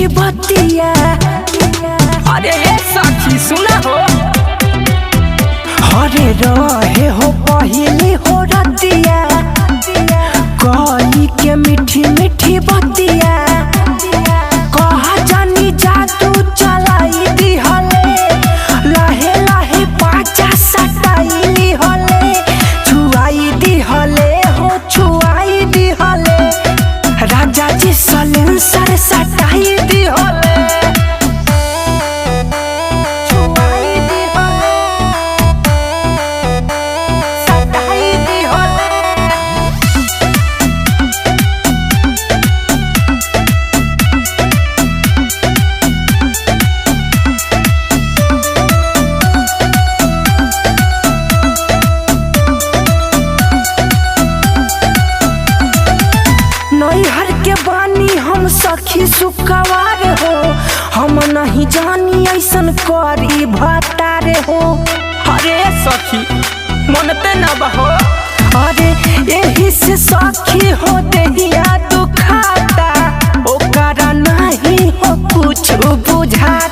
मीठी बतिया। अरे ये सखी सुना हो, हरे रहे हो पहले हो रतिया, कही के मीठी मीठी बतिया। कहा जानी जादू चलाई दी हले, लहे लहे पाचा सटाई हले, छुआई दी हले हो छुआई दी हले, राजा जी सलेंसर सटाई दी हले, छुआई दी हले, सटाई दी हले। नैहर के बानी हम सखी सुकवार हो, हम नहीं जानी ऐसन करी भतार हो। अरे सखी मनते न बहो, अरे यही से सखी हो देहिया दुखाता, ओकरा नहीं हो कुछ बुझाता।